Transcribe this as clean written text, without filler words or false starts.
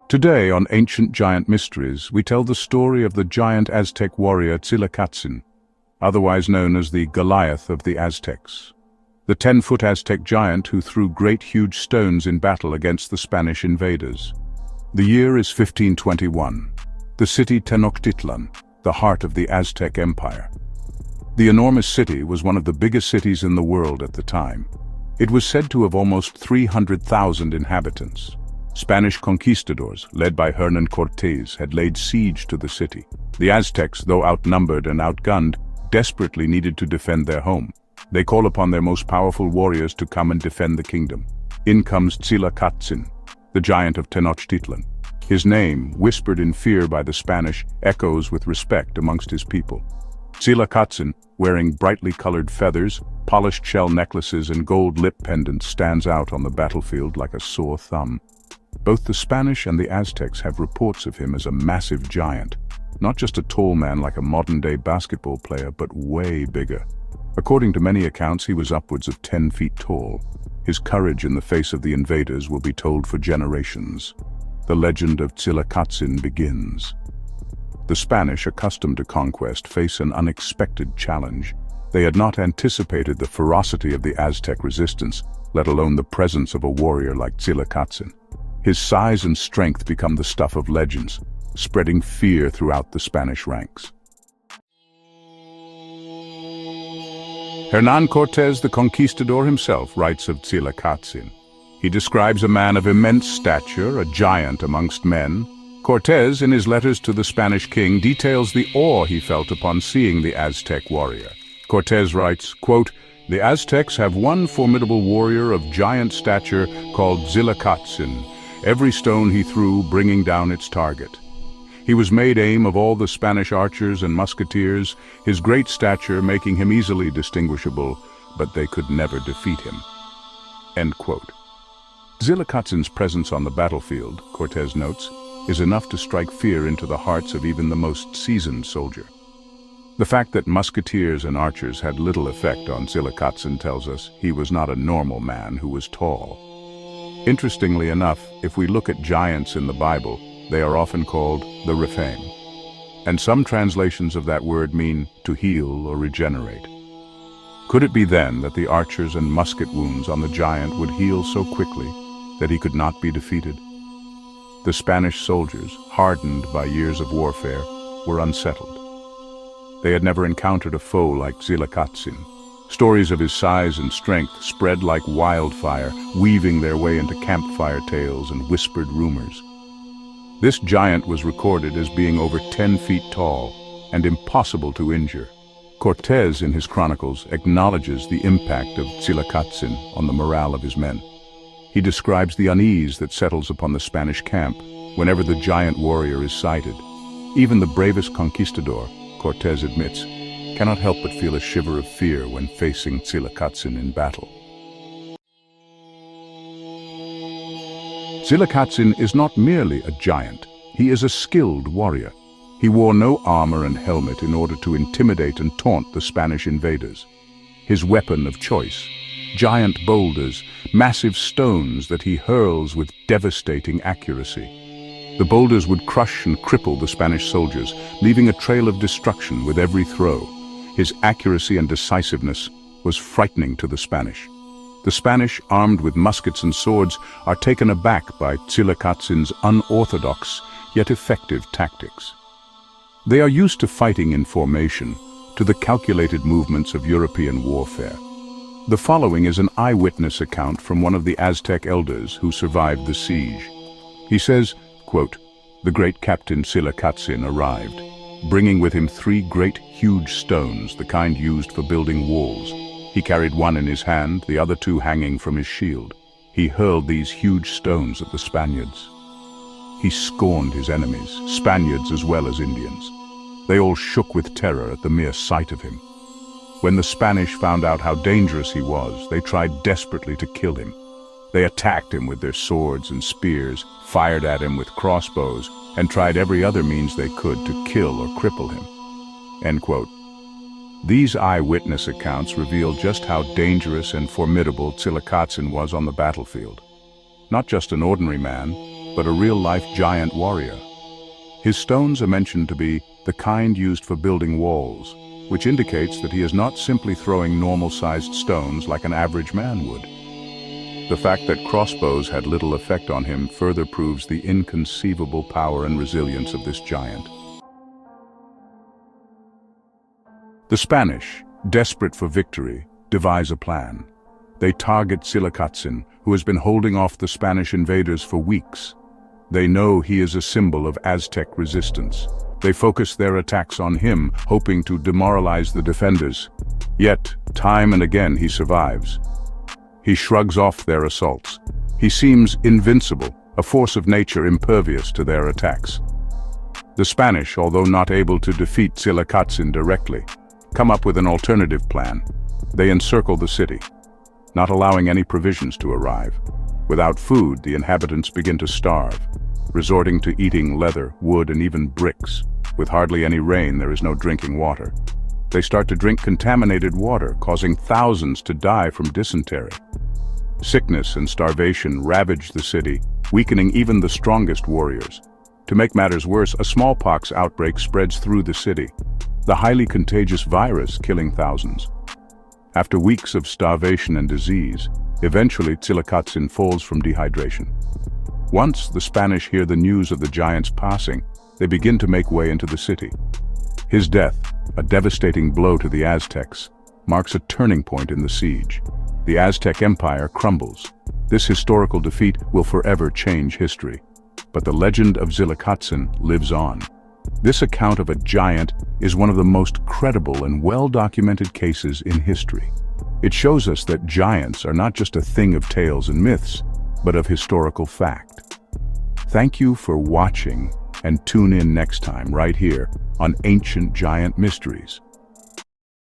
Today on Ancient Giant Mysteries, we tell the story of the giant Aztec warrior Tzilacatzin, otherwise known as the Goliath of the Aztecs. The 10-foot Aztec giant who threw great huge stones in battle against the Spanish invaders. The year is 1521. The city Tenochtitlan, the heart of the Aztec Empire. The enormous city was one of the biggest cities in the world at the time. It was said to have almost 300,000 inhabitants. Spanish conquistadors, led by Hernan Cortez, had laid siege to the city. The Aztecs, though outnumbered and outgunned, desperately needed to defend their home. They call upon their most powerful warriors to come and defend the kingdom. In comes Tzilacatzin, the giant of Tenochtitlan. His name, whispered in fear by the Spanish, echoes with respect amongst his people. Tzilacatzin, wearing brightly colored feathers, polished shell necklaces and gold lip pendants, stands out on the battlefield like a sore thumb. Both the Spanish and the Aztecs have reports of him as a massive giant, not just a tall man like a modern-day basketball player, but way bigger. According to many accounts, he was upwards of 10 feet tall. His courage in the face of the invaders will be told for generations. The legend of Tzilacatzin begins. The Spanish, accustomed to conquest, face an unexpected challenge. They had not anticipated the ferocity of the Aztec resistance, let alone the presence of a warrior like Tzilacatzin. His size and strength become the stuff of legends, spreading fear throughout the Spanish ranks. Hernan Cortez, the conquistador himself, writes of Tzilacatzin. He describes a man of immense stature, a giant amongst men. Cortez, in his letters to the Spanish king, details the awe he felt upon seeing the Aztec warrior. Cortez writes, quote, "The Aztecs have one formidable warrior of giant stature called Tzilacatzin, every stone he threw bringing down its target. He was made aim of all the Spanish archers and musketeers, his great stature making him easily distinguishable, but they could never defeat him." End quote. Tzilacatzin presence on the battlefield, Cortez notes, is enough to strike fear into the hearts of even the most seasoned soldier. The fact that musketeers and archers had little effect on Tzilacatzin tells us he was not a normal man who was tall. Interestingly enough, if we look at giants in the Bible, they are often called the Rephaim. And some translations of that word mean to heal or regenerate. Could it be then that the archers and musket wounds on the giant would heal so quickly that he could not be defeated? The Spanish soldiers, hardened by years of warfare, were unsettled. They had never encountered a foe like Tzilacatzin. Stories of his size and strength spread like wildfire, weaving their way into campfire tales and whispered rumors. This giant was recorded as being over 10 feet tall and impossible to injure. Cortez, in his chronicles, acknowledges the impact of Tzilacatzin on the morale of his men. He describes the unease that settles upon the Spanish camp whenever the giant warrior is sighted. Even the bravest conquistador, Cortez admits, cannot help but feel a shiver of fear when facing Tzilacatzin in battle. Tzilacatzin is not merely a giant, he is a skilled warrior. He wore no armor and helmet in order to intimidate and taunt the Spanish invaders. His weapon of choice, giant boulders, massive stones that he hurls with devastating accuracy. The boulders would crush and cripple the Spanish soldiers, leaving a trail of destruction with every throw. His accuracy and decisiveness was frightening to the Spanish. The Spanish, armed with muskets and swords, are taken aback by Tzilacatzin unorthodox yet effective tactics. They are used to fighting in formation, to the calculated movements of European warfare. The following is an eyewitness account from one of the Aztec elders who survived the siege. He says, quote, "The great captain Tzilacatzin arrived, bringing with him 3 great huge stones, the kind used for building walls. He carried one in his hand, the other 2 hanging from his shield. He hurled these huge stones at the Spaniards. He scorned his enemies, Spaniards as well as Indians. They all shook with terror at the mere sight of him. When the Spanish found out how dangerous he was, they tried desperately to kill him. They attacked him with their swords and spears, fired at him with crossbows, and tried every other means they could to kill or cripple him." End quote. These eyewitness accounts reveal just how dangerous and formidable Tzilacatzin was on the battlefield. Not just an ordinary man, but a real-life giant warrior. His stones are mentioned to be the kind used for building walls, which indicates that he is not simply throwing normal-sized stones like an average man would. The fact that crossbows had little effect on him further proves the inconceivable power and resilience of this giant. The Spanish, desperate for victory, devise a plan. They target Tzilacatzin, who has been holding off the Spanish invaders for weeks. They know he is a symbol of Aztec resistance. They focus their attacks on him, hoping to demoralize the defenders. Yet, time and again he survives. He shrugs off their assaults. He seems invincible, a force of nature impervious to their attacks. The Spanish, although not able to defeat Tzilacatzin directly, come up with an alternative plan. They encircle the city, not allowing any provisions to arrive. Without food, the inhabitants begin to starve, resorting to eating leather, wood, and even bricks. With hardly any rain, there is no drinking water. They start to drink contaminated water, causing thousands to die from dysentery. Sickness and starvation ravage the city, weakening even the strongest warriors. To make matters worse, a smallpox outbreak spreads through the city, the highly contagious virus killing thousands. After weeks of starvation and disease, eventually Tzilacatzin falls from dehydration. Once the Spanish hear the news of the giant's passing, they begin to make way into the city. His death, a devastating blow to the Aztecs, marks a turning point in the siege. The Aztec Empire crumbles. This historical defeat will forever change history. But the legend of Tzilacatzin lives on. This account of a giant is one of the most credible and well-documented cases in history. It shows us that giants are not just a thing of tales and myths, but of historical fact. Thank you for watching, and tune in next time right here on Ancient Giant Mysteries.